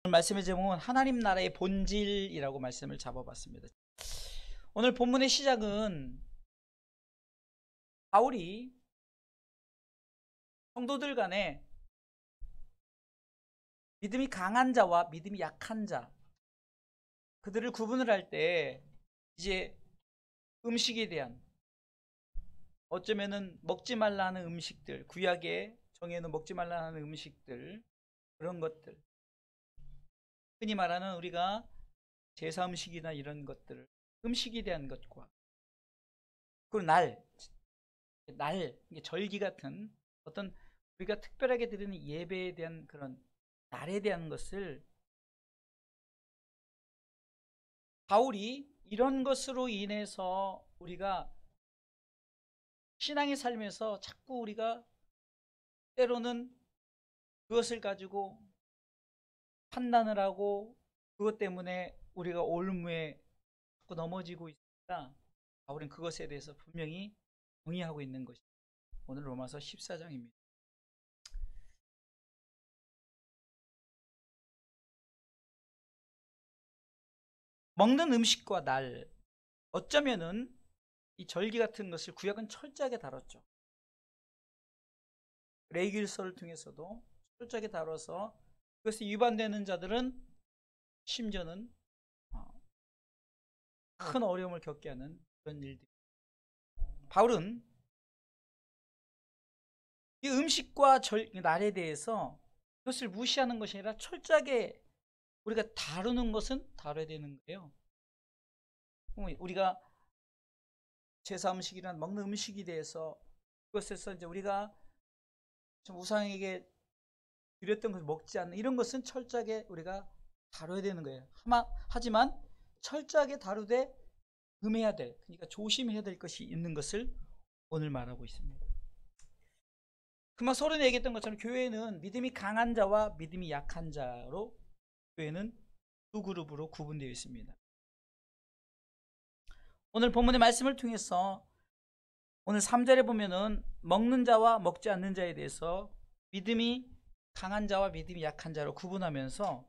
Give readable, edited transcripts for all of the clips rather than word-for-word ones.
말씀의 제목은 하나님 나라의 본질이라고 말씀을 잡아봤습니다. 오늘 본문의 시작은 바울이 성도들 간에 믿음이 강한 자와 믿음이 약한 자, 그들을 구분을 할 때 이제 음식에 대한, 어쩌면은 먹지 말라는 음식들, 구약에 정해놓은 먹지 말라는 음식들, 그런 것들, 흔히 말하는 우리가 제사 음식이나 이런 것들, 음식에 대한 것과, 그리고 이게 절기 같은 어떤 우리가 특별하게 드리는 예배에 대한 그런 날에 대한 것을, 바울이 이런 것으로 인해서 우리가 신앙의 삶에서 자꾸 우리가 때로는 그것을 가지고 판단을 하고 그것 때문에 우리가 올무에 자꾸 넘어지고 있으니까 바울은 그것에 대해서 분명히 동의하고 있는 것이 오늘 로마서 14장입니다. 먹는 음식과 날, 어쩌면은 이 절기 같은 것을 구약은 철저하게 다뤘죠. 레위기서를 통해서도 철저하게 다뤄서 그것에 위반되는 자들은 심지어는 큰 어려움을 겪게 하는 그런 일들. 바울은 이 음식과 날에 대해서 그것을 무시하는 것이 아니라 철저하게 우리가 다루는 것은 다뤄야 되는 거예요. 우리가 제사 음식이란 먹는 음식에 대해서 그것에서 이제 우리가 좀 우상에게 드렸던 것을 먹지 않는 이런 것은 철저하게 우리가 다뤄야 되는 거예요. 하지만 철저하게 다루되 금해야 될, 그러니까 조심해야 될 것이 있는 것을 오늘 말하고 있습니다. 금방 서론에 얘기했던 것처럼 교회는 믿음이 강한 자와 믿음이 약한 자로 교회는 두 그룹으로 구분되어 있습니다. 오늘 본문의 말씀을 통해서 오늘 3절에 보면은 먹는 자와 먹지 않는 자에 대해서 믿음이 강한 자와 믿음이 약한 자로 구분하면서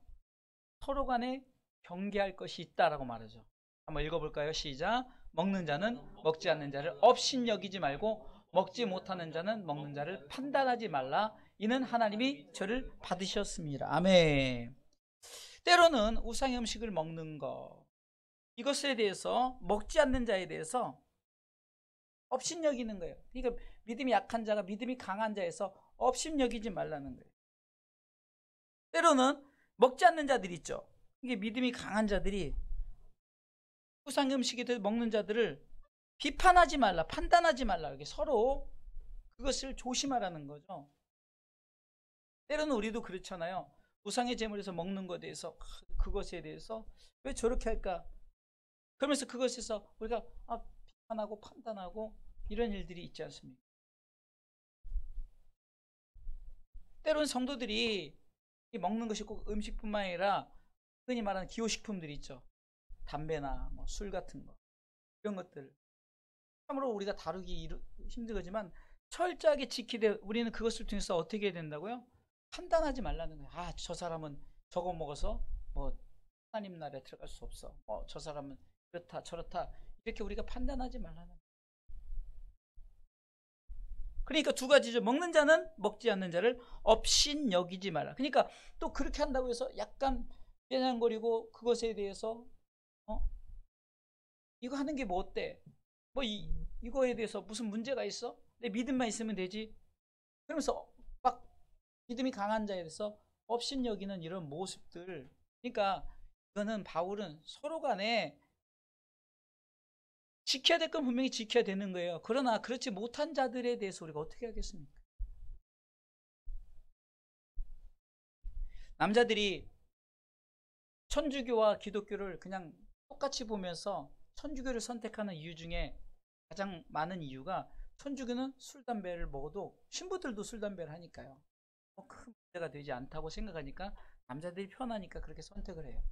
서로 간에 경계할 것이 있다라고 말하죠. 한번 읽어볼까요? 시작. 먹는 자는 먹지 않는 자를 업신여기지 말고 먹지 못하는 자는 먹는 자를 판단하지 말라. 이는 하나님이 저를 받으셨습니다. 아멘. 때로는 우상의 음식을 먹는 것, 이것에 대해서 먹지 않는 자에 대해서 업신여기는 거예요. 그러니까 믿음이 약한 자가 믿음이 강한 자에서 업신여기지 말라는 거예요. 때로는 먹지 않는 자들이 있죠. 이게 믿음이 강한 자들이 우상 음식에 대해서 먹는 자들을 비판하지 말라, 판단하지 말라, 이렇게 서로 그것을 조심하라는 거죠. 때로는 우리도 그렇잖아요. 우상의 제물에서 먹는 것에 대해서, 그것에 대해서 왜 저렇게 할까? 그러면서 그것에서 우리가 비판하고 판단하고 이런 일들이 있지 않습니까? 때로는 성도들이 먹는 것이 꼭 음식뿐만 아니라 흔히 말하는 기호식품들이 있죠. 담배나 술 같은 거, 이런 것들 참으로 우리가 다루기 힘들지만 철저하게 지키되 우리는 그것을 통해서 어떻게 해야 된다고요? 판단하지 말라는 거예요. 저 사람은 저거 먹어서 하나님 나라에 들어갈 수 없어. 저 사람은 이렇다 저렇다, 이렇게 우리가 판단하지 말라는 거예요. 그러니까 두 가지죠. 먹는 자는 먹지 않는 자를 업신 여기지 말라. 그러니까 또 그렇게 한다고 해서 약간 빼냥거리고 그것에 대해서 이거 하는 게 뭐 어때? 이거에 대해서 무슨 문제가 있어? 내 믿음만 있으면 되지. 그러면서 막 믿음이 강한 자에 대해서 업신여기는 이런 모습들. 그러니까 이거는 바울은 서로 간에 지켜야 될 건 분명히 지켜야 되는 거예요. 그러나 그렇지 못한 자들에 대해서 우리가 어떻게 하겠습니까? 남자들이 천주교와 기독교를 그냥 똑같이 보면서 천주교를 선택하는 이유 중에 가장 많은 이유가, 천주교는 술, 담배를 먹어도 신부들도 술, 담배를 하니까요. 큰 문제가 되지 않다고 생각하니까 남자들이 편하니까 그렇게 선택을 해요.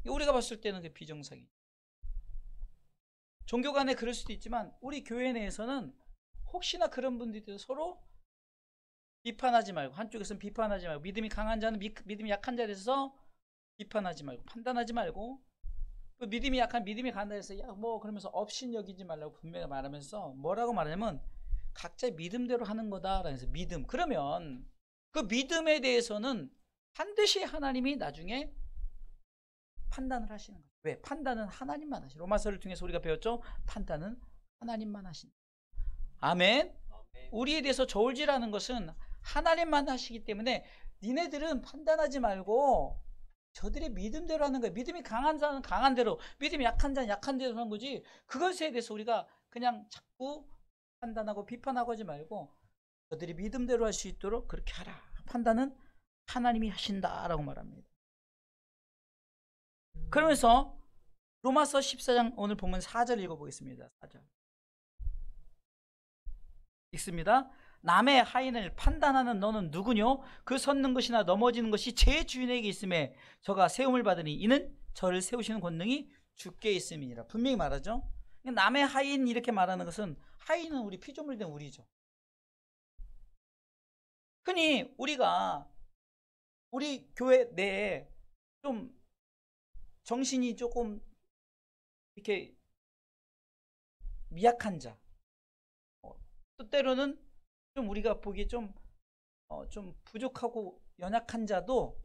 우리가 봤을 때는 그 비정상이. 종교 간에 그럴 수도 있지만 우리 교회 내에서는 혹시나 그런 분들이 서로 비판하지 말고, 한쪽에서는 비판하지 말고, 믿음이 강한 자는 믿음이 약한 자에 대해서 비판하지 말고 판단하지 말고 믿음이 약한 믿음이 간다 해서 야 뭐 그러면서 업신여기지 말라고 분명히 말하면서 뭐라고 말하냐면 각자의 믿음대로 하는 거다라고 해서 믿음. 그러면 그 믿음에 대해서는 반드시 하나님이 나중에 판단을 하시는 거예요. 왜? 판단은 하나님만 하시는. 로마서를 통해서 우리가 배웠죠? 판단은 하나님만 하신다. 아멘. 우리에 대해서 저울질하는 것은 하나님만 하시기 때문에 니네들은 판단하지 말고 저들의 믿음대로 하는 거예요. 믿음이 강한 자는 강한 대로, 믿음이 약한 자는 약한 대로 하는 거지. 그것에 대해서 우리가 그냥 자꾸 판단하고 비판하고 하지 말고 저들이 믿음대로 할 수 있도록 그렇게 하라. 판단은 하나님이 하신다라고 말합니다. 그러면서 로마서 14장 오늘 보면 4절 읽어보겠습니다. 4절 읽습니다. 남의 하인을 판단하는 너는 누구뇨? 그 섰는 것이나 넘어지는 것이 제 주인에게 있음에 저가 세움을 받으니 이는 저를 세우시는 권능이 주께 있음이니라. 분명히 말하죠. 남의 하인 이렇게 말하는 것은 하인은 우리 피조물 된 우리죠. 흔히 우리가 우리 교회 내에 좀 정신이 조금 이렇게 미약한 자, 또 때로는 좀 우리가 보기에 좀 부족하고 연약한 자도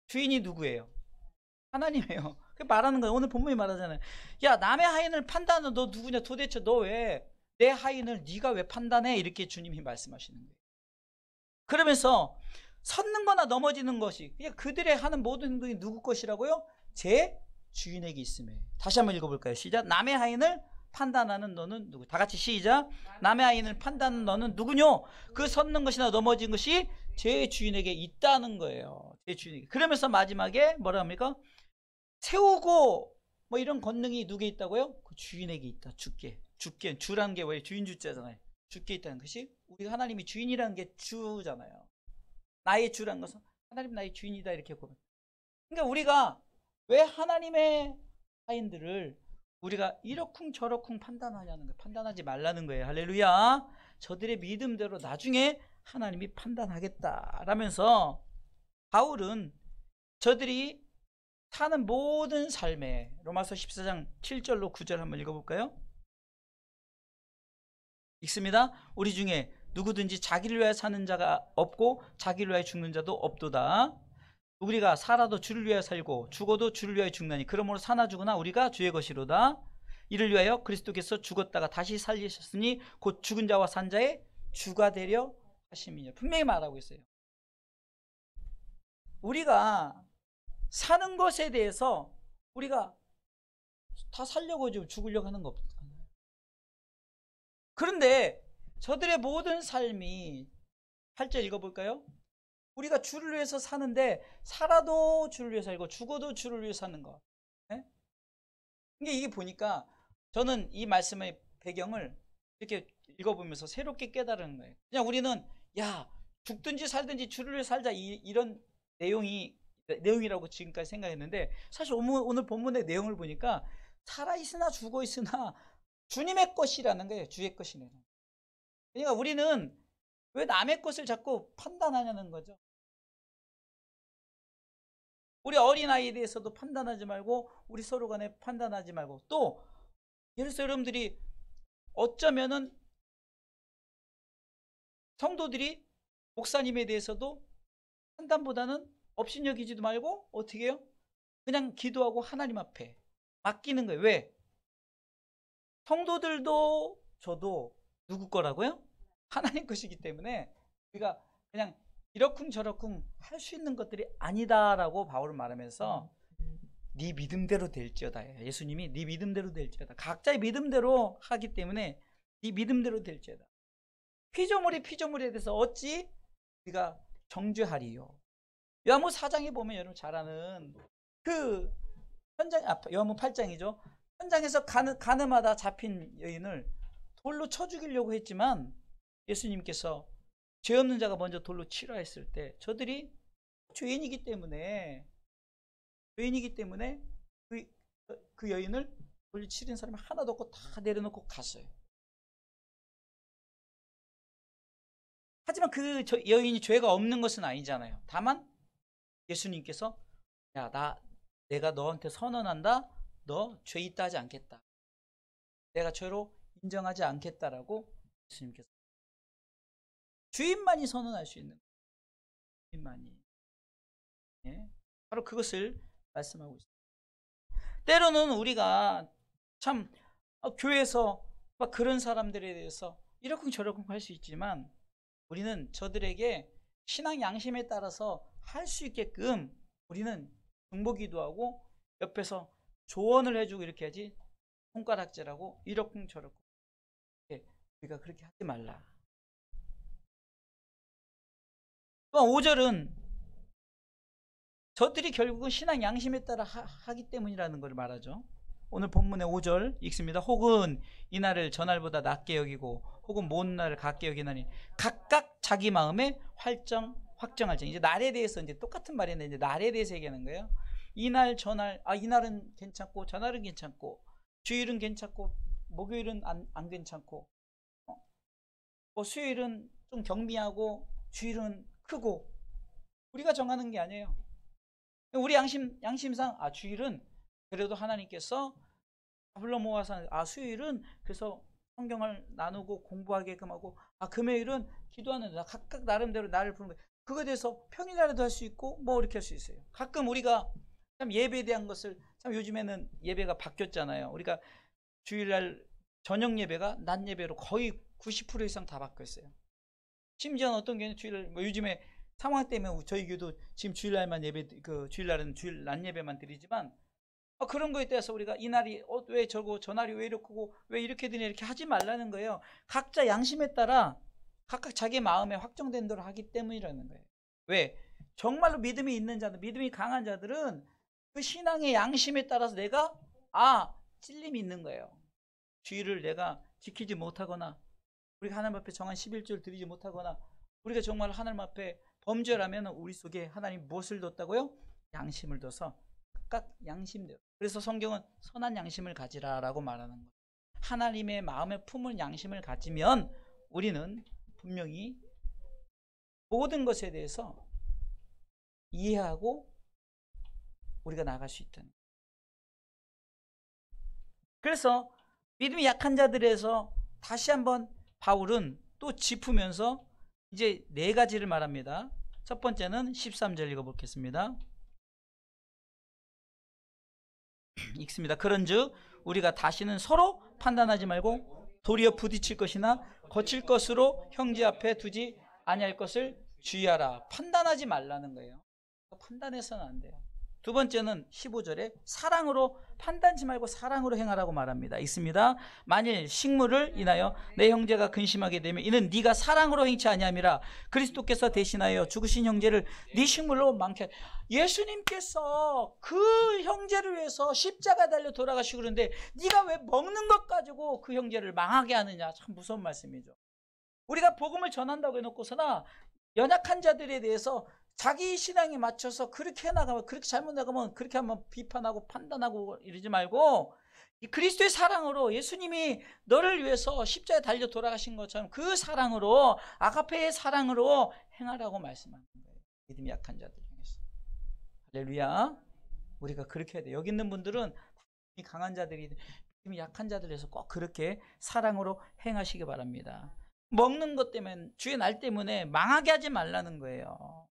주인이 누구예요? 하나님이에요. 그 말하는 거예요. 오늘 본문이 말하잖아요. 야 남의 하인을 판단하는 너 누구냐? 도대체 너 왜 내 하인을 네가 왜 판단해? 이렇게 주님이 말씀하시는 거예요. 그러면서 섰는 거나 넘어지는 것이 그냥 그들의 하는 모든 행동이 누구 것이라고요? 제 주인에게 있음에. 다시 한번 읽어볼까요? 시작. 남의 하인을 판단하는 너는 누구? 다 같이 시작. 남의 하인을 판단하는 너는 누구뇨? 그 섰는 것이나 넘어진 것이 제 주인에게 있다는 거예요. 제 주인에게. 그러면서 마지막에 뭐라 합니까? 세우고 뭐 이런 권능이 누구에 있다고요? 그 주인에게 있다. 주께. 주라는 게 왜 주인 주자잖아요. 주께 있다는 것이 우리가 하나님이 주인이라는 게 주잖아요. 나의 주라는 것은 하나님 나의 주인이다 이렇게 보면. 그러니까 우리가 왜 하나님의 하인들을 우리가 이러쿵 저러쿵 판단하냐는 거예요. 판단하지 말라는 거예요. 할렐루야. 저들의 믿음대로 나중에 하나님이 판단하겠다라면서 바울은 저들이 사는 모든 삶에 로마서 14장 7절로 9절 한번 읽어볼까요? 읽습니다. 우리 중에 누구든지 자기를 위하여 사는 자가 없고 자기를 위하여 죽는 자도 없도다. 우리가 살아도 주를 위하여 살고 죽어도 주를 위하여 죽나니 그러므로 사나 죽으나 우리가 주의 것이로다. 이를 위하여 그리스도께서 죽었다가 다시 살리셨으니 곧 죽은 자와 산 자의 주가 되려 하심이냐. 분명히 말하고 있어요. 우리가 사는 것에 대해서 우리가 다 살려고 지금 죽으려고 하는 거 없잖아요. 그런데 저들의 모든 삶이 8절 읽어볼까요? 우리가 주를 위해서 사는데 살아도 주를 위해 살고 죽어도 주를 위해 사는 것. 네? 이게 보니까 저는 이 말씀의 배경을 이렇게 읽어보면서 새롭게 깨달은 거예요. 그냥 우리는 야 죽든지 살든지 주를 위해 살자 이런 내용이라고 지금까지 생각했는데 사실 오늘 본문의 내용을 보니까 살아있으나 죽어있으나 주님의 것이라는 거예요. 주의 것이네요. 그러니까 우리는 왜 남의 것을 자꾸 판단하냐는 거죠. 우리 어린아이에 대해서도 판단하지 말고 우리 서로 간에 판단하지 말고 또 예를 들어서 여러분들이 어쩌면은 성도들이 목사님에 대해서도 판단보다는 업신여기지도 말고 어떻게 해요? 그냥 기도하고 하나님 앞에 맡기는 거예요. 왜? 성도들도 저도 누구 거라고요? 하나님 것이기 때문에 우리가 그냥 이러쿵 저러쿵 할 수 있는 것들이 아니다라고 바울은 말하면서 네 믿음대로 될지어다. 예수님이 네 믿음대로 될지어다. 각자의 믿음대로 하기 때문에 네 믿음대로 될지어다. 피조물에 대해서 어찌 우리가 정죄하리요. 요한복음 4장에 보면 여러분 잘 아는 그 현장, 요한복음 8장이죠. 현장에서 가늠하다 잡힌 여인을 돌로 쳐 죽이려고 했지만 예수님께서 죄 없는 자가 먼저 돌로 치라 했을 때 저들이 죄인이기 때문에 그 여인을 돌로 치는 사람이 하나도 없고 다 내려놓고 갔어요. 하지만 그 여인이 죄가 없는 것은 아니잖아요. 다만 예수님께서 내가 너한테 선언한다. 너 죄 있다 하지 않겠다. 내가 죄로 인정하지 않겠다라고 예수님께서 주인만이 선언할 수 있는 거예요. 주인만이. 예? 바로 그것을 말씀하고 있습니다. 때로는 우리가 참 교회에서 막 그런 사람들에 대해서 이러쿵저러쿵 할 수 있지만 우리는 저들에게 신앙 양심에 따라서 할 수 있게끔 우리는 중보기도 하고 옆에서 조언을 해주고 이렇게 하지, 손가락질하고 이러쿵저러쿵 우리가 그렇게 하지 말라. 또 5절은 저들이 결국은 신앙 양심에 따라 하기 때문이라는 걸 말하죠. 오늘 본문의 5절 읽습니다. 혹은 이날을 전날보다 낮게 여기고 혹은 먼 날을 같게 여기나니 각각 자기 마음에 확정할지. 이제 날에 대해서 이제 똑같은 말인데 이제 날에 대해서 얘기하는 거예요. 이날 전날, 이날은 괜찮고 전날은 괜찮고 주일은 괜찮고 목요일은 안 괜찮고 수요일은 좀 경미하고 주일은 크고 우리가 정하는 게 아니에요. 우리 양심상 주일은 그래도 하나님께서 불러 모아서 수요일은 그래서 성경을 나누고 공부하게끔 하고 금요일은 기도하는 날 각각 나름대로 나를 부르는 거예요. 그거에 대해서 평일날에도 할 수 있고 뭐 이렇게 할 수 있어요. 가끔 우리가 참 예배에 대한 것을 참 요즘에는 예배가 바뀌었잖아요. 우리가 주일날 저녁 예배가 낮 예배로 거의 90% 이상 다 바뀌었어요. 심지어는 어떤 경우는 주일날 요즘에 상황 때문에 저희 교도 지금 주일날만 주일날은 주일 낮 예배만 드리지만 그런 거에 대해서 우리가 이날이 왜 저거 저날이 왜 이렇고 왜 이렇게 되냐 이렇게 하지 말라는 거예요. 각자 양심에 따라 각각 자기 마음에 확정된 대로 하기 때문이라는 거예요. 왜? 정말로 믿음이 있는 자들, 믿음이 강한 자들은 그 신앙의 양심에 따라서 내가 찔림이 있는 거예요. 주의를 내가 지키지 못하거나 우리가 하나님 앞에 정한 11조를 드리지 못하거나 우리가 정말 하나님 앞에 범죄라면 우리 속에 하나님 무엇을 뒀다고요? 양심을 둬서 각각 양심대로. 그래서 성경은 선한 양심을 가지라라고 말하는 거예요. 하나님의 마음에 품은 양심을 가지면 우리는 분명히 모든 것에 대해서 이해하고 우리가 나아갈 수 있다는 거예요. 그래서 믿음이 약한 자들에서 다시 한번 바울은 또 짚으면서 이제 4가지를 말합니다. 첫 번째는 13절 읽어보겠습니다. 읽습니다. 그런즉 우리가 다시는 서로 판단하지 말고 도리어 부딪힐 것이나 거칠 것으로 형제 앞에 두지 아니할 것을 주의하라. 판단하지 말라는 거예요. 판단해서는 안 돼요. 두 번째는 15절에 사랑으로 판단치 말고 사랑으로 행하라고 말합니다. 있습니다. 만일 식물을 인하여 내 형제가 근심하게 되면 이는 네가 사랑으로 행치 아니함이라. 그리스도께서 대신하여 죽으신 형제를 네 식물로 많게. 예수님께서 그 형제를 위해서 십자가 달려 돌아가시고 그러는데 네가 왜 먹는 것 가지고 그 형제를 망하게 하느냐. 참 무서운 말씀이죠. 우리가 복음을 전한다고 해놓고서나 연약한 자들에 대해서 자기 신앙에 맞춰서 그렇게 해나가면, 그렇게 잘못 나가면 그렇게 한번 비판하고 판단하고 이러지 말고 이 그리스도의 사랑으로 예수님이 너를 위해서 십자가에 달려 돌아가신 것처럼 그 사랑으로 아가페의 사랑으로 행하라고 말씀하는 거예요. 믿음이 약한 자들 중에서. 할렐루야. 우리가 그렇게 해야 돼요. 여기 있는 분들은 믿음이 강한 자들이 믿음이 약한 자들에서 꼭 그렇게 사랑으로 행하시기 바랍니다. 먹는 것 때문에 주의 날 때문에 망하게 하지 말라는 거예요.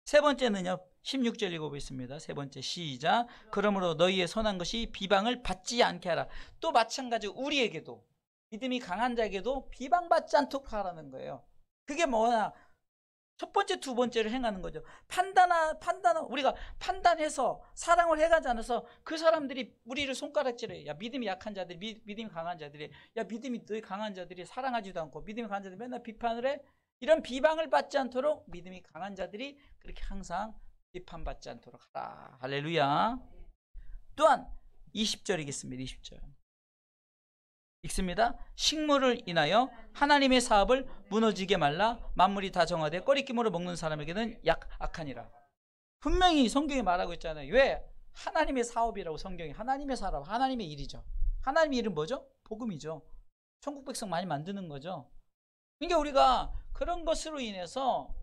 세 번째는요, 16절 읽어보겠습니다. 세 번째 시작. 그러므로 너희의 선한 것이 비방을 받지 않게 하라. 또 마찬가지로 우리에게도 믿음이 강한 자에게도 비방받지 않도록 하라는 거예요. 그게 뭐냐? 첫 번째, 두 번째를 행하는 거죠. 우리가 판단해서 사랑을 해가지 않아서 그 사람들이 우리를 손가락질해. 야, 믿음이 약한 자들이, 믿음이 강한 자들이, 야, 믿음이 너희 강한 자들이 사랑하지도 않고 믿음이 강한 자들이 맨날 비판을 해. 이런 비방을 받지 않도록 믿음이 강한 자들이 그렇게 항상 비판받지 않도록 하라. 할렐루야. 또한 20절이겠습니다. 20절. 읽습니다. 식물을 인하여 하나님의 사업을 무너지게 말라 만물이 다 정하되 꺼리낌으로 먹는 사람에게는 악하니라. 분명히 성경이 말하고 있잖아요. 왜? 하나님의 사업이라고. 성경이 하나님의 사업, 하나님의 일이죠. 하나님의 일은 뭐죠? 복음이죠. 천국 백성 많이 만드는 거죠. 그러니까 우리가 그런 것으로 인해서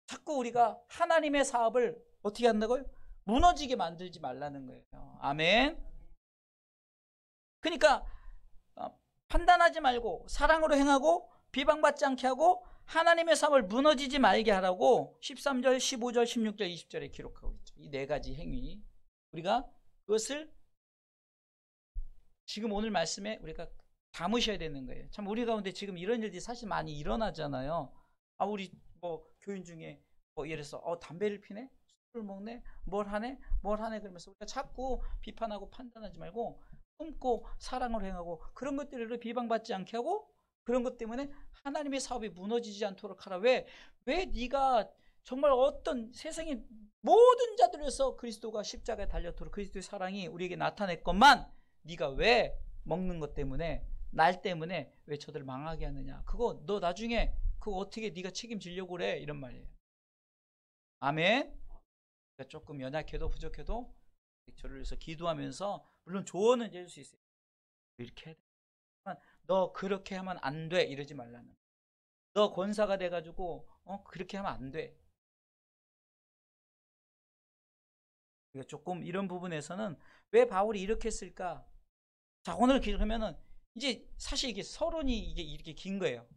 자꾸 우리가 하나님의 사업을 어떻게 한다고요? 무너지게 만들지 말라는 거예요. 아멘. 그러니까 판단하지 말고 사랑으로 행하고 비방받지 않게 하고 하나님의 사업을 무너지지 말게 하라고 13절, 15절, 16절, 20절에 기록하고 있죠. 이 네 가지 행위. 우리가 그것을 지금 오늘 말씀에 우리가 담으셔야 되는 거예요. 참 우리 가운데 지금 이런 일들이 사실 많이 일어나잖아요. 우리 뭐 교인 중에 뭐 예를 들어서 담배를 피네? 술을 먹네? 뭘 하네? 그러면서 우리가 자꾸 비판하고 판단하지 말고 품고 사랑을 행하고 그런 것들을 비방받지 않게 하고 그런 것 때문에 하나님의 사업이 무너지지 않도록 하라. 왜 네가 정말 어떤 세상의 모든 자들에서 그리스도가 십자가에 달렸도록 그리스도의 사랑이 우리에게 나타냈건만 네가 왜 먹는 것 때문에 날 때문에 왜 저들 망하게 하느냐. 그거 너 나중에 그거 어떻게 네가 책임지려고 그래. 이런 말이에요. 아멘. 그러니까 조금 연약해도 부족해도 저를 위해서 기도하면서 물론 조언은 해줄 수 있어요. 이렇게 해야 돼. 너 그렇게 하면 안 돼. 이러지 말라는. 너 권사가 돼가지고 그렇게 하면 안 돼. 그러니까 조금 이런 부분에서는 왜 바울이 이렇게 했을까? 자, 오늘 그러면은 이제 사실 이게 서론이 이게 이렇게 긴 거예요.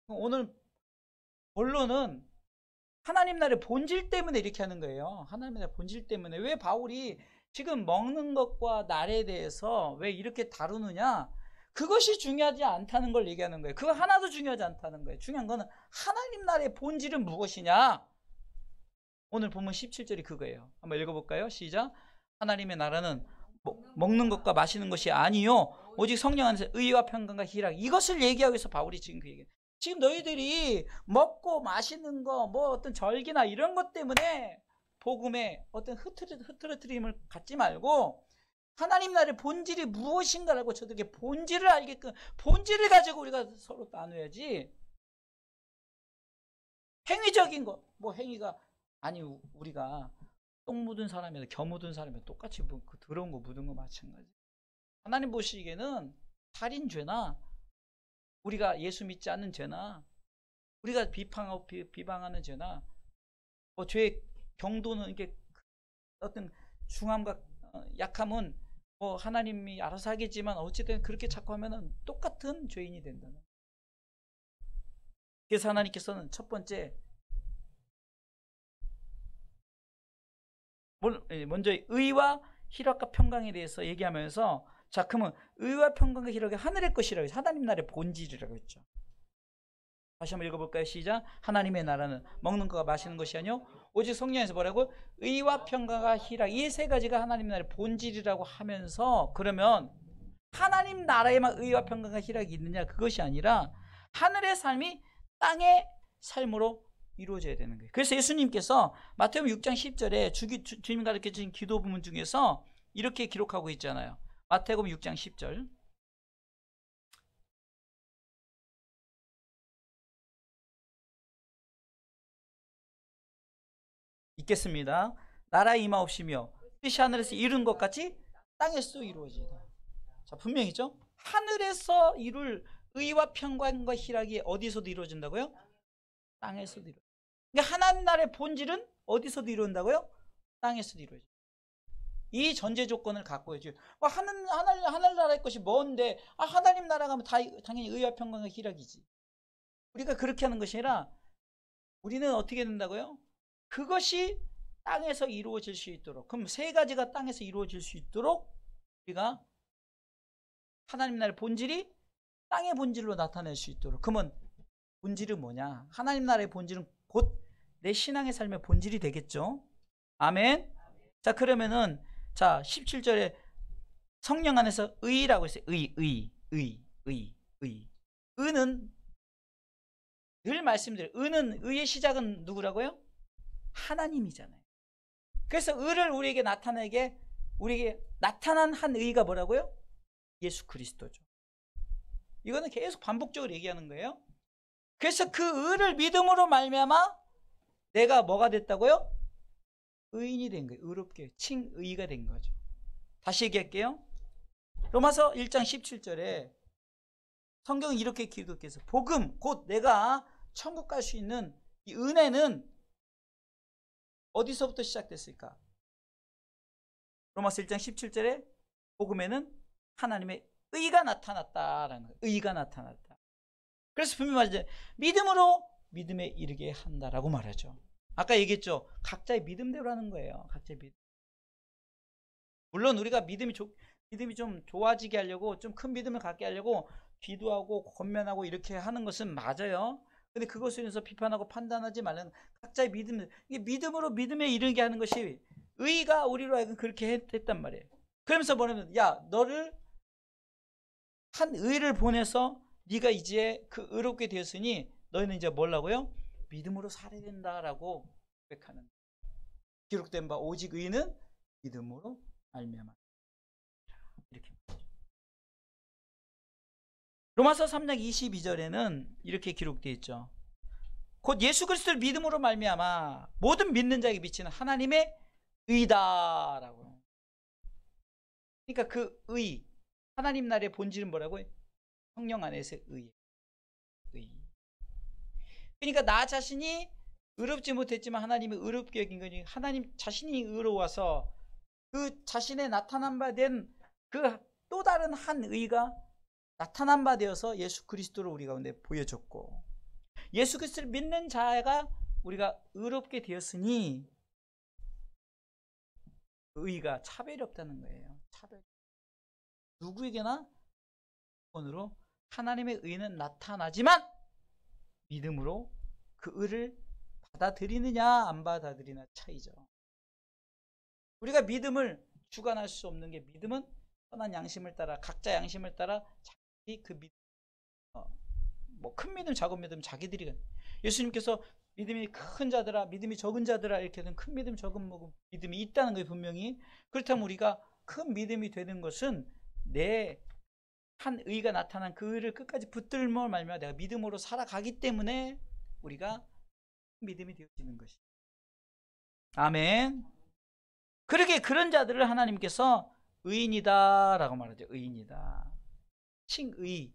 오늘 본론은 하나님 나라의 본질 때문에 이렇게 하는 거예요. 하나님 나라의 본질 때문에. 왜 바울이 지금 먹는 것과 날에 대해서 왜 이렇게 다루느냐? 그것이 중요하지 않다는 걸 얘기하는 거예요. 그거 하나도 중요하지 않다는 거예요. 중요한 거는 하나님 나라의 본질은 무엇이냐? 오늘 본문 17절이 그거예요. 한번 읽어볼까요? 시작. 하나님의 나라는 먹는 것과 마시는 것이 아니요 오직 성령 안에서 의와 평강과 희락, 이것을 얘기하기 위해서 바울이 지금 그 얘기해요. 지금 너희들이 먹고 마시는 거 뭐 어떤 절기나 이런 것 때문에 복음에 어떤 흐트러트림을 갖지 말고 하나님 나라의 본질이 무엇인가라고 저들에게 본질을 알게끔 본질을 가지고 우리가 서로 나눠야지. 행위적인 거 뭐 행위가 아니 우리가 똥 묻은 사람이나 겨 묻은 사람이 똑같이 그 더러운 거 묻은 거 마찬가지. 하나님 보시기에는 살인죄나 우리가 예수 믿지 않는 죄나 우리가 비방하는 죄나 뭐 죄의 경도는 이게 어떤 중함과 약함은 뭐 하나님이 알아서 하겠지만 어쨌든 그렇게 자꾸 하면은 똑같은 죄인이 된다는. 그래서 하나님께서는 첫 번째 먼저 의와 희락과 평강에 대해서 얘기하면서 자 그러면 의와 평강과 희락이 하늘의 것이라고 해서 하나님 나라의 본질이라고 했죠. 다시 한번 읽어볼까요? 시작. 하나님의 나라는 먹는 것과 마시는 것이 아니요 오직 성령에서 뭐라고? 의와 평강과 희락, 이 세 가지가 하나님 나라의 본질이라고 하면서 그러면 하나님 나라에만 의와 평강과 희락이 있느냐, 그것이 아니라 하늘의 삶이 땅의 삶으로 이루어져야 되는 거예요. 그래서 예수님께서 마태복음 6장 10절에 주님 가르쳐주신 기도 부문 중에서 이렇게 기록하고 있잖아요. 마태복음 6장 10절 읽겠습니다. 나라 임하옵시며 뜻이 하늘에서 이룬 것 같이 땅에서 이루어지다. 자, 분명히죠. 하늘에서 이룰 의와 평강과 희락이 어디서도 이루어진다고요? 땅에서도 이루어져. 그러니까 하나님 나라의 본질은 어디서도 이루어진다고요? 땅에서도 이루어져. 이 전제 조건을 갖고 있죠. 하늘 나라의 것이 뭔데? 하나님 나라가 하면 당연히 의와 평강과 희락이지. 우리가 그렇게 하는 것이 아니라 우리는 어떻게 된다고요? 그것이 땅에서 이루어질 수 있도록, 그럼 세 가지가 땅에서 이루어질 수 있도록 우리가 하나님 나라의 본질이 땅의 본질로 나타낼 수 있도록. 그러면 본질은 뭐냐? 하나님 나라의 본질은 곧 내 신앙의 삶의 본질이 되겠죠. 아멘. 자, 그러면은 자 17절에 성령 안에서 의라고 했어요. 의는 늘 말씀드려요. 의의 시작은 누구라고요? 하나님이잖아요. 그래서 의를 우리에게 나타난 한 의가 뭐라고요? 예수 그리스도죠. 이거는 계속 반복적으로 얘기하는 거예요. 그래서 그 의를 믿음으로 말미암아 내가 뭐가 됐다고요? 의인이 된 거예요. 의롭게 칭의가 된 거죠. 다시 얘기할게요. 로마서 1장 17절에 성경은 이렇게 기록해서 복음 곧 내가 천국 갈 수 있는 이 은혜는 어디서부터 시작됐을까? 로마서 1장 17절에 복음에는 하나님의 의가 나타났다라는 거예요. 의가 나타났다. 그래서 분명히 말이죠. 믿음으로 믿음에 이르게 한다라고 말하죠. 아까 얘기했죠. 각자의 믿음대로 하는 거예요. 각자의 믿음. 물론 우리가 믿음이 좀 좋아지게 하려고, 좀 큰 믿음을 갖게 하려고 기도하고 권면하고 이렇게 하는 것은 맞아요. 근데 그것을 인해서 비판하고 판단하지 말라는, 각자의 믿음, 이게 믿음으로 믿음에 이르게 하는 것이 의가 우리로 하여금 그렇게 했단 말이에요. 그러면서 뭐냐면, 야, 너를 한 의를 보내서 네가 이제 그 의롭게 되었으니 너희는 이제 뭐라고요? 믿음으로 살아야 된다라고 고백하는, 기록된 바 오직 의는 믿음으로 말미암아. 이렇게. 로마서 3장 22절에는 이렇게 기록되어 있죠. 곧 예수 그리스도를 믿음으로 말미암아 모든 믿는 자에게 미치는 하나님의 의다라고. 그러니까 그 의, 하나님 나라의 본질은 뭐라고요? 성령 안에서의 의. 그러니까 나 자신이 의롭지 못했지만 하나님이 의롭게 여긴 거니, 하나님 자신이 의로워서 그 자신의 나타난 바 된 그 또 다른 한 의가 나타난 바 되어서 예수 그리스도를 우리 가운데 보여줬고, 예수 그리스도를 믿는 자가 우리가 의롭게 되었으니 의가 차별이 없다는 거예요. 차별. 누구에게나 번으로 하나님의 의는 나타나지만 믿음으로 그 의를 받아들이느냐 안 받아들이느냐 차이죠. 우리가 믿음을 주관할 수 없는 게, 믿음은 선한 양심을 따라, 각자 양심을 따라 자기 그 믿음, 뭐 큰 믿음 작은 믿음 자기들이, 예수님께서 믿음이 큰 자들아 믿음이 적은 자들아 이렇게 된 큰 믿음 적은 믿음이 있다는 거예요. 분명히. 그렇다면 우리가 큰 믿음이 되는 것은 내 한 의가 나타난 그 의를 끝까지 붙들며 말미암아 내가 믿음으로 살아가기 때문에 우리가 믿음이 되어지는 것이. 아멘. 그렇게 그런 자들을 하나님께서 의인이다 라고 말하죠. 의인이다. 칭의.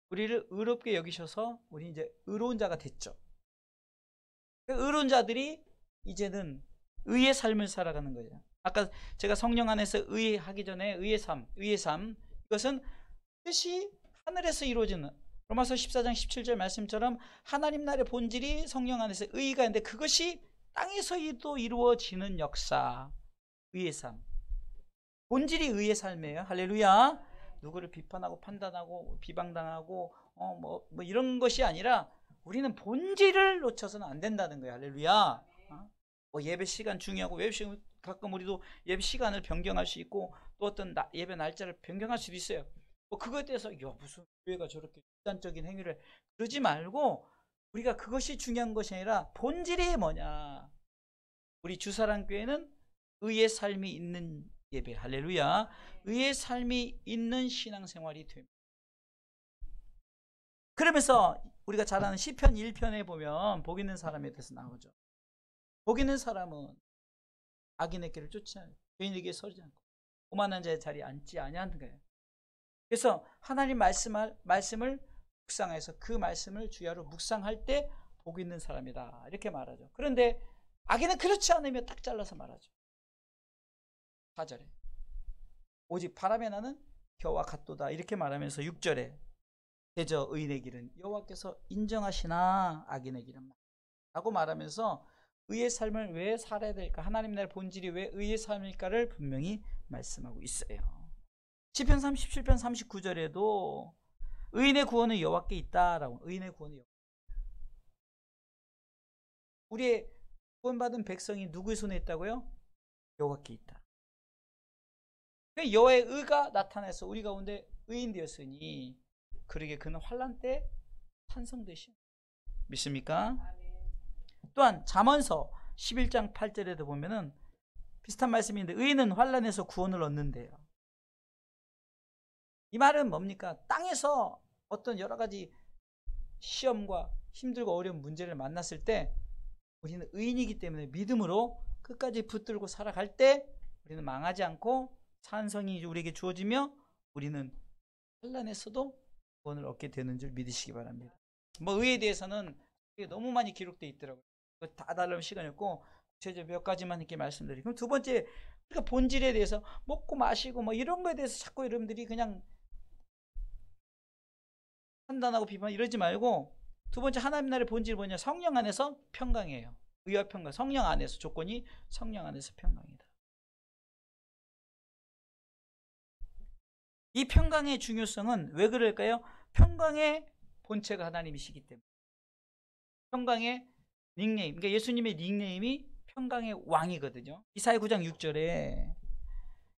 우리를 의롭게 여기셔서 우리 이제 의로운 자가 됐죠. 의로운 자들이 이제는 의의 삶을 살아가는 거예요. 아까 제가 성령 안에서 의하기 전에 의의 삶, 이것은 뜻이 하늘에서 이루어지는, 로마서 14장 17절 말씀처럼 하나님 나라의 본질이 성령 안에서 의가 있는데 그것이 땅에서도 이루어지는 역사, 의의 삶. 본질이 의의 삶이에요. 할렐루야. 누구를 비판하고 판단하고 비방당하고 뭐 이런 것이 아니라 우리는 본질을 놓쳐서는 안 된다는 거예요. 할렐루야. 뭐 예배 시간 중요하고, 예배 시간 가끔 우리도 예배 시간을 변경할 수 있고 또 어떤 예배 날짜를 변경할 수도 있어요. 뭐 그거에 대해서 무슨 교회가 저렇게 극단적인 행위를, 그러지 말고 우리가 그것이 중요한 것이 아니라 본질이 뭐냐. 우리 주사랑교회는 의의 삶이 있는 예배, 할렐루야. 의의 삶이 있는 신앙생활이 됩니다. 그러면서 우리가 잘 아는 시편 1편에 보면 복 있는 사람에 대해서 나오죠. 복 있는 사람은 악인의 길을 쫓지 않고 죄인에게 서지 않고 오만한 자의 자리에 앉지 아니하는 거예요. 그래서 하나님 말씀을 묵상해서 그 말씀을 주야로 묵상할 때 복 있는 사람이다 이렇게 말하죠. 그런데 악인은 그렇지 않으며 딱 잘라서 말하죠. 4절에 오직 바람에 나는 겨와 같도다 이렇게 말하면서 6절에 대저 의인의 길은 여호와께서 인정하시나 악인의 길은 라고 말하면서 의의 삶을 왜 살아야 될까, 하나님 나라의 본질이 왜 의의 삶일까를 분명히 말씀하고 있어요. 시편 37편 39절에도 의인의 구원은 여호와께 있다라고. 의인의 구원은 우리의 구원받은 백성이 누구의 손에 있다고요? 여호와께 있다. 여호와의 의가 나타나서 우리 가운데 의인 되었으니 그러게 그는 환난 때 찬송되시. 믿습니까? 또한 잠언서 11장 8절에도 보면은 비슷한 말씀인데 의인은 환난에서 구원을 얻는데요. 이 말은 뭡니까? 땅에서 어떤 여러 가지 시험과 힘들고 어려운 문제를 만났을 때 우리는 의인이기 때문에 믿음으로 끝까지 붙들고 살아갈 때 우리는 망하지 않고 찬성이 우리에게 주어지며 우리는 환난에서도 구원을 얻게 되는 줄 믿으시기 바랍니다. 뭐 의에 대해서는 너무 많이 기록되어 있더라고요. 다 다른 시간이 없고 제가 몇 가지만 이렇게 말씀드리고, 그럼 두 번째, 그러니까 본질에 대해서 먹고 마시고 뭐 이런 거에 대해서 자꾸 여러분들이 그냥 판단하고 비판 이러지 말고, 두 번째 하나님 나라의 본질이 뭐냐? 성령 안에서 평강이에요. 의와 평강. 성령 안에서, 조건이 성령 안에서 평강이다. 이 평강의 중요성은 왜 그럴까요? 평강의 본체가 하나님이시기 때문에. 평강의 닉네임, 그러니까 예수님의 닉네임이 평강의 왕이거든요. 이사야 9장 6절에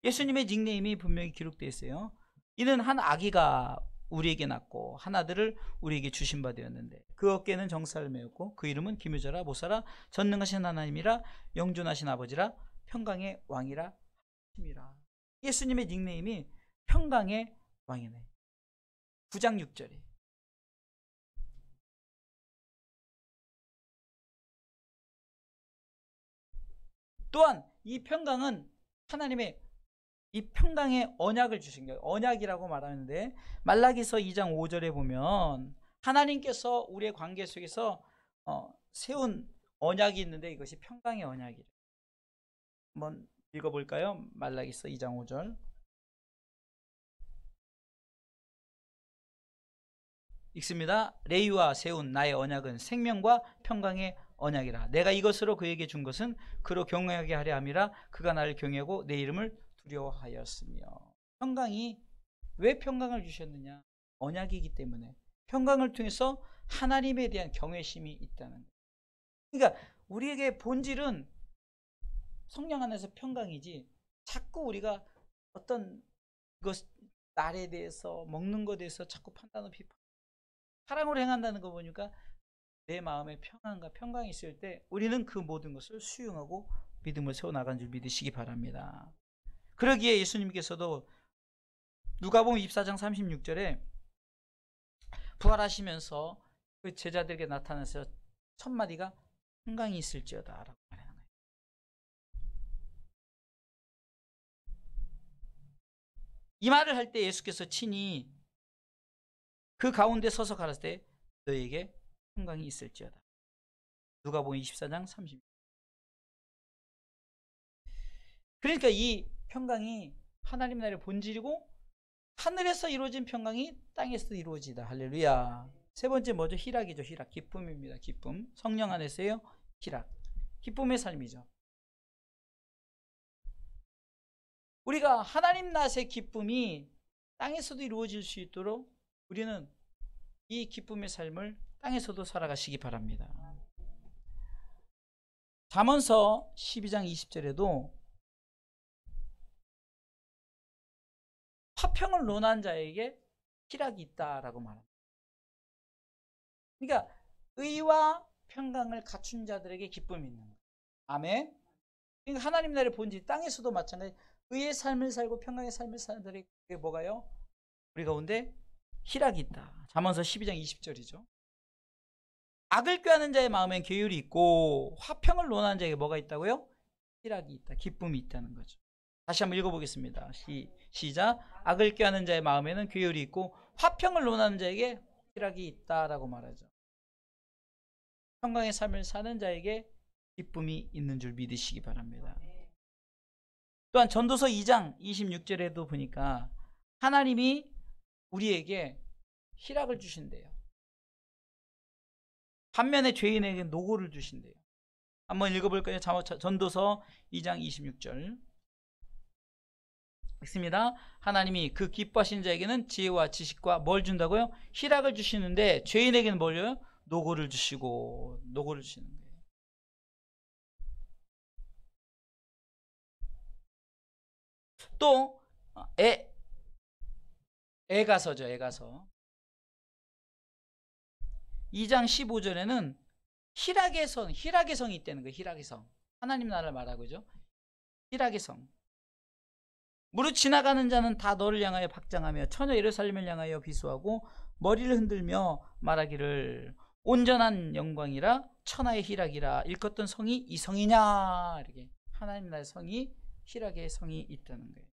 예수님의 닉네임이 분명히 기록되어 있어요. 이는 한 아기가 우리에게 낳고 한 아들을 우리에게 주신 바 되었는데 그 어깨는 정사를 메었고 그 이름은 기묘자라 모사라 전능하신 하나님이라 영존하신 아버지라 평강의 왕이라 하심이라. 예수님의 닉네임이 평강의 왕이네. 9장 6절에. 또한 이 평강은 하나님의 이 평강의 언약을 주신 거예요. 언약이라고 말하는데 말라기서 2장 5절에 보면 하나님께서 우리의 관계 속에서 세운 언약이 있는데 이것이 평강의 언약이래요. 한번 읽어볼까요? 말라기서 2장 5절 읽습니다. 레위와 세운 나의 언약은 생명과 평강의 언약이라. 내가 이것으로 그에게 준 것은 그로 경외하게 하려 함이라. 그가 나를 경외하고 내 이름을 두려워하였으며. 평강이 왜 평강을 주셨느냐? 언약이기 때문에. 평강을 통해서 하나님에 대한 경외심이 있다는 거예요. 그러니까 우리에게 본질은 성령 안에서 평강이지, 자꾸 우리가 어떤 것 날에 대해서 먹는 것에 대해서 자꾸 판단하고 비판, 사랑으로 행한다는 거 보니까 내 마음에 평안과 평강이 있을 때 우리는 그 모든 것을 수용하고 믿음을 세워나간 줄 믿으시기 바랍니다. 그러기에 예수님께서도 누가복음 24장 36절에 부활하시면서 그 제자들에게 나타나서 첫 마디가 평강이 있을지어다 라고 말하는 거예요. 이 말을 할 때 예수께서 친히 그 가운데 서서 가라사 때 너에게 평강이 있을지어다. 누가복음 24장 30. 그러니까 이 평강이 하나님 나라의 본질이고 하늘에서 이루어진 평강이 땅에서도 이루어지다. 할렐루야. 세 번째 뭐죠? 희락이죠. 희락. 기쁨입니다. 기쁨. 성령 안에서요. 희락. 기쁨의 삶이죠. 우리가 하나님 나라의 기쁨이 땅에서도 이루어질 수 있도록 우리는 이 기쁨의 삶을 땅에서도 살아가시기 바랍니다. 잠언서 12장 20절에도 화평을 논한 자에게 희락이 있다라고 말합니다. 그러니까 의와 평강을 갖춘 자들에게 기쁨이 있는 거예요. 아멘. 그러니까 하나님 나라의 본질, 땅에서도 마찬가지. 의의 삶을 살고 평강의 삶을 사는 자들에게 뭐가요? 우리 가운데 희락이 있다. 잠언서 12장 20절이죠. 악을 꾀하는 자의 마음엔 계율이 있고 화평을 논하는 자에게 뭐가 있다고요? 희락이 있다. 기쁨이 있다는 거죠. 다시 한번 읽어보겠습니다. 시작. 악을 꾀하는 자의 마음에는 계율이 있고 화평을 논하는 자에게 희락이 있다라고 말하죠. 평강의 삶을 사는 자에게 기쁨이 있는 줄 믿으시기 바랍니다. 또한 전도서 2장 26절에도 보니까 하나님이 우리에게 희락을 주신대요. 반면에 죄인에게 노고를 주신대요. 한번 읽어볼까요? 전도서 2장 26절 읽습니다. 하나님이 그 기뻐하시는 자에게는 지혜와 지식과 뭘 준다고요? 희락을 주시는데 죄인에게는 뭘요? 노고를 주시고 노고를 주시는 거예요. 또 에가서죠. 에가서 2장 15절에는 희락의 성이 있다는 거예요. 희락의 성. 하나님 나라를 말하고 있죠. 희락의 성. 무릇 지나가는 자는 다 너를 향하여 박장하며 처녀 예루살렘을 향하여 비수하고 머리를 흔들며 말하기를 온전한 영광이라 천하의 희락이라 일컫던 성이 이 성이냐. 이렇게 하나님 나라의 성이 희락의 성이 있다는 거예요.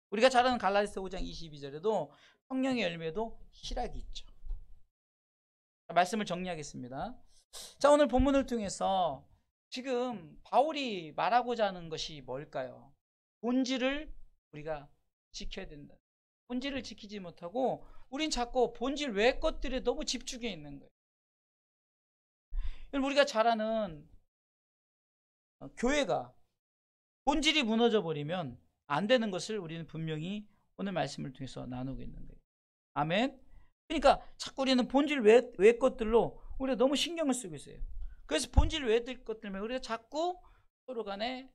우리가 잘 아는 갈라디아서 5장 22절에도 성령의 열매도 희락이 있죠. 말씀을 정리하겠습니다. 자, 오늘 본문을 통해서 지금 바울이 말하고자 하는 것이 뭘까요? 본질을 우리가 지켜야 된다. 본질을 지키지 못하고 우린 자꾸 본질 외의 것들에 너무 집중해 있는 거예요. 우리가 잘 아는 교회가 본질이 무너져 버리면 안 되는 것을 우리는 분명히 오늘 말씀을 통해서 나누고 있는 거예요. 아멘. 그러니까 자꾸 우리는 본질 외의 것들로 우리가 너무 신경을 쓰고 있어요. 그래서 본질 외의 것 때문에 우리가 자꾸 서로 간에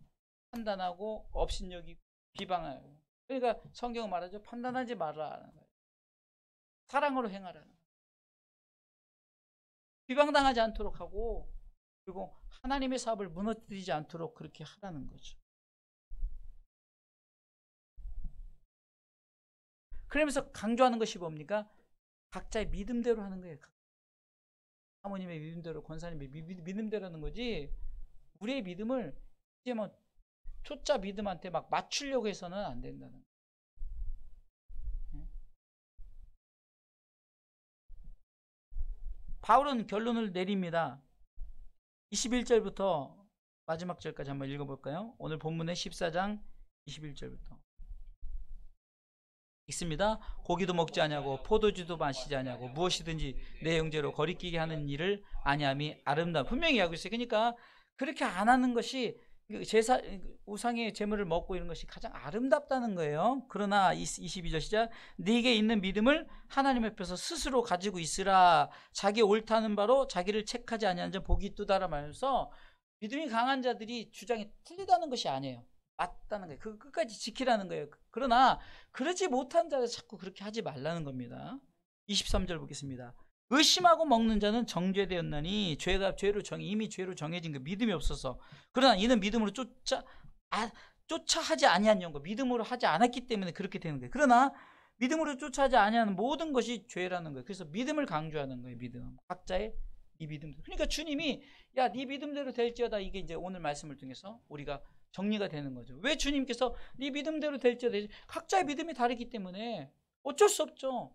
판단하고 업신여기고 비방해요. 그러니까 성경은 말하죠. 판단하지 말라는 거예요. 사랑으로 행하라는 거예요. 비방당하지 않도록 하고 그리고 하나님의 사업을 무너뜨리지 않도록 그렇게 하라는 거죠. 그러면서 강조하는 것이 뭡니까? 각자의 믿음대로 하는 거예요. 사모님의 믿음대로, 권사님의 믿음대로 하는 거지, 우리의 믿음을 이제 뭐 초짜 믿음한테 막 맞추려고 해서는 안 된다는 거예요. 바울은 결론을 내립니다. 21절부터 마지막 절까지 한번 읽어볼까요? 오늘 본문의 14장 21절부터 있습니다. 고기도 먹지 아니하고 포도주도 마시지 아니하고 무엇이든지 내 형제로 거리끼게 하는 일을 아니함이 아름다워. 분명히 하고 있어요. 그러니까 그렇게 안 하는 것이 제사 우상의 제물을 먹고 이런 것이 가장 아름답다는 거예요. 그러나 22절 시작, 네게 있는 믿음을 하나님 앞에서 스스로 가지고 있으라. 자기 옳다는 바로 자기를 책하지 아니하는 자 복이 있도다라 말해서 믿음이 강한 자들이 주장이 틀리다는 것이 아니에요. 맞다는 거예요. 그 끝까지 지키라는 거예요. 그러나 그러지 못한 자를 자꾸 그렇게 하지 말라는 겁니다. 23절 보겠습니다. 의심하고 먹는 자는 정죄되었나니 이미 죄로 정해진 그 믿음이 없어서, 그러나 이는 믿음으로 쫓아 하지 아니한 영과 믿음으로 하지 않았기 때문에 그렇게 되는 거예요. 그러나 믿음으로 쫓아하지 아니하는 모든 것이 죄라는 거예요. 그래서 믿음을 강조하는 거예요. 믿음. 각자의 이 믿음대로. 그러니까 주님이 야, 네 믿음대로 될지어다, 이게 이제 오늘 말씀을 통해서 우리가 정리가 되는 거죠. 왜 주님께서 네 믿음대로 될지어다, 각자의 믿음이 다르기 때문에 어쩔 수 없죠.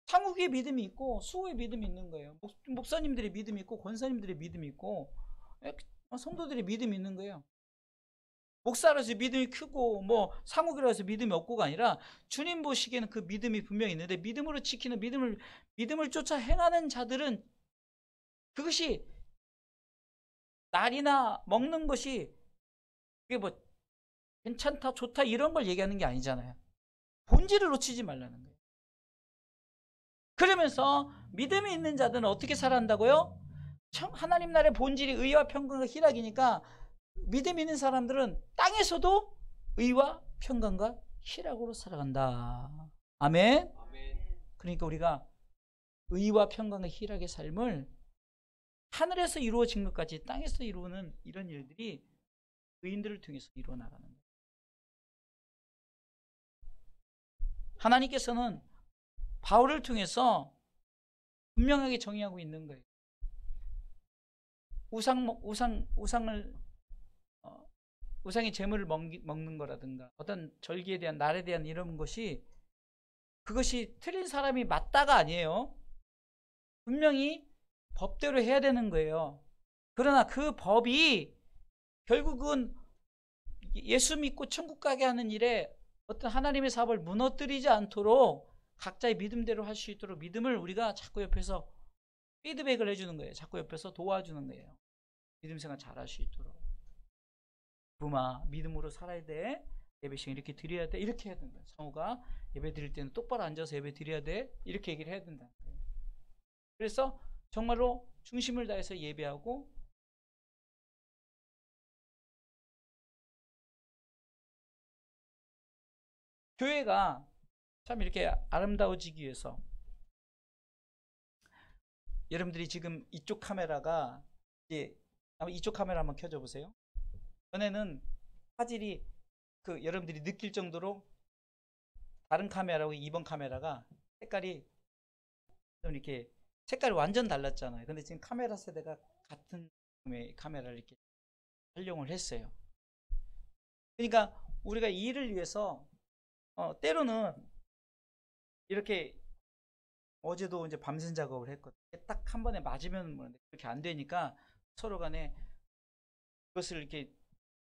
상욱의 믿음이 있고 수호의 믿음이 있는 거예요. 목사님들의 믿음이 있고 권사님들의 믿음이 있고 성도들의 믿음이 있는 거예요. 목사라서 믿음이 크고 뭐 상욱이라서 믿음이 없고가 아니라 주님 보시기에는 그 믿음이 분명히 있는데, 믿음으로 지키는 믿음을 쫓아 행하는 자들은 그것이 날이나 먹는 것이 그게 뭐 괜찮다 좋다 이런 걸 얘기하는 게 아니잖아요. 본질을 놓치지 말라는 거예요. 그러면서 믿음이 있는 자들은 어떻게 살아간다고요? 하나님 나라의 본질이 의와 평강과 희락이니까 믿음 있는 사람들은 땅에서도 의와 평강과 희락으로 살아간다. 아멘. 그러니까 우리가 의와 평강과 희락의 삶을 하늘에서 이루어진 것까지 땅에서 이루는 이런 일들이 의인들을 통해서 이루어 나가는 거예요. 하나님께서는 바울을 통해서 분명하게 정의하고 있는 거예요. 우상의 재물을 먹는 거라든가 어떤 절기에 대한 날에 대한 이런 것이, 그것이 틀린 사람이 맞다가 아니에요. 분명히 법대로 해야 되는 거예요. 그러나 그 법이 결국은 예수 믿고 천국 가게 하는 일에 어떤 하나님의 사업을 무너뜨리지 않도록 각자의 믿음대로 할 수 있도록 믿음을 우리가 자꾸 옆에서 피드백을 해주는 거예요. 자꾸 옆에서 도와주는 거예요. 믿음 생활 잘할 수 있도록. 부마 믿음으로 살아야 돼. 예배 시간 이렇게 드려야 돼. 이렇게 해야 된다. 성우가 예배 드릴 때는 똑바로 앉아서 예배 드려야 돼. 이렇게 얘기를 해야 된다. 그래서 정말로 중심을 다해서 예배하고, 교회가 참 이렇게 아름다워지기 위해서, 여러분들이 지금 이쪽 카메라가 이제 이쪽 카메라 한번 켜줘 보세요. 전에는 화질이 여러분들이 느낄 정도로 다른 카메라하고 이번 카메라가 색깔이 좀 이렇게 색깔이 완전 달랐잖아요. 근데 지금 카메라 세대가 같은 카메라를 이렇게 활용을 했어요. 그러니까 우리가 이 일을 위해서 때로는 이렇게, 어제도 이제 밤샘 작업을 했거든요. 딱 한 번에 맞으면 그렇게 안 되니까 서로 간에 그것을 이렇게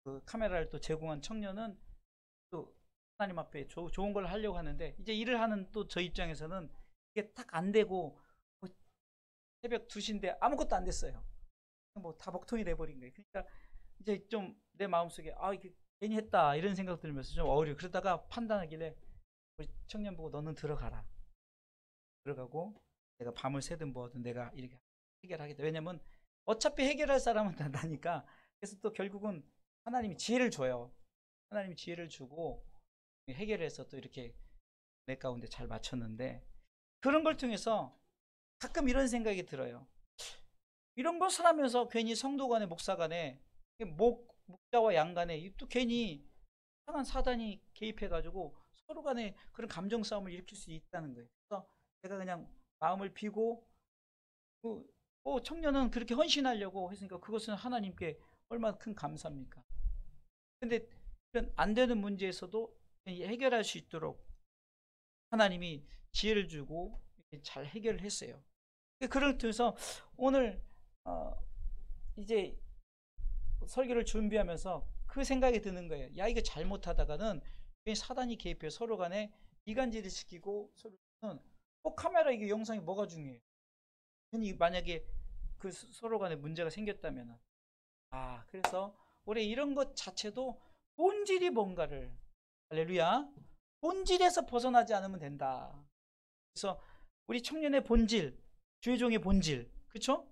그 카메라를 또 제공한 청년은 또 하나님 앞에 좋은 걸 하려고 하는데, 이제 일을 하는 또 저 입장에서는 이게 딱 안 되고, 뭐 새벽 2시인데 아무것도 안 됐어요. 뭐 다 먹통이 돼버린 거예요. 그러니까 이제 좀 내 마음속에 이게 괜히 했다 이런 생각 들면서 좀 어려워. 그러다가 판단하길래 우리 청년 보고 너는 들어가라. 들어가고 내가 밤을 새든 뭐든 내가 이렇게 해결하겠다. 왜냐면 어차피 해결할 사람은 다 나니까. 그래서 또 결국은 하나님이 지혜를 줘요. 하나님이 지혜를 주고 해결해서 또 이렇게 내 가운데 잘 맞췄는데, 그런 걸 통해서 가끔 이런 생각이 들어요. 이런 것을 하면서 괜히 성도 간에 목사 간에 목자와 양 간에 또 괜히 이상한 사단이 개입해가지고 서로 간에 그런 감정 싸움을 일으킬 수 있다는 거예요. 그래서 제가 그냥 마음을 비고, 청년은 그렇게 헌신하려고 했으니까 그것은 하나님께 얼마나 큰 감사입니까? 근데 이런 안 되는 문제에서도 해결할 수 있도록 하나님이 지혜를 주고 잘 해결을 했어요. 그를 통해서 오늘 이제 설교를 준비하면서 그 생각이 드는 거예요. 야, 이거 잘못하다가는 사단이 개입해 서로 간에 이간질을 시키고, 서로는 카메라 이게 영상이 뭐가 중요해요? 만약에 그 서로 간에 문제가 생겼다면, 그래서 우리 이런 것 자체도 본질이 뭔가를, 할렐루야, 본질에서 벗어나지 않으면 된다. 그래서 우리 청년의 본질, 주의종의 본질, 그렇죠?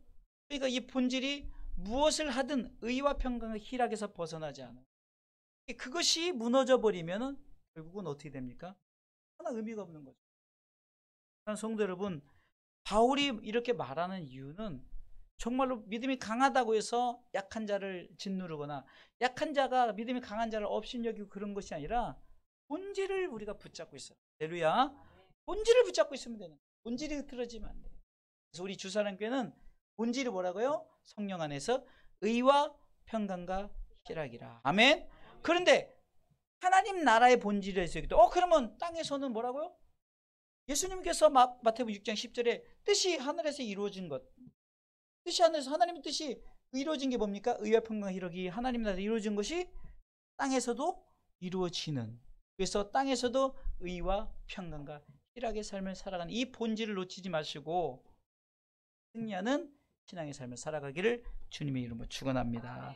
그러니까 이 본질이 무엇을 하든 의와 평강의 희락에서 벗어나지 않아요. 그것이 무너져 버리면 결국은 어떻게 됩니까? 하나 의미가 없는 거죠. 성도 여러분, 바울이 이렇게 말하는 이유는 정말로 믿음이 강하다고 해서 약한 자를 짓누르거나 약한 자가 믿음이 강한 자를 업신여기고 그런 것이 아니라 본질을 우리가 붙잡고 있어요. 할렐루야. 본질을 붙잡고 있으면 되는 거예요. 본질이 흐트러지면 안 돼요. 그래서 우리 주사랑교회는 본질이 뭐라고요? 성령 안에서 의와 평강과 희락이라. 아멘. 그런데 하나님 나라의 본질에서 그러면 땅에서는 뭐라고요? 예수님께서 마태복음 6장 10절에 뜻이 하늘에서 이루어진 것, 뜻이 하늘에서 하나님의 뜻이 이루어진 게 뭡니까? 의와 평강과 희락이 하나님 나라에서 이루어진 것이 땅에서도 이루어지는, 그래서 땅에서도 의와 평강과 희락의 삶을 살아가는 이 본질을 놓치지 마시고 승리하는 신앙의 삶을 살아가기를 주님의 이름으로 축원합니다.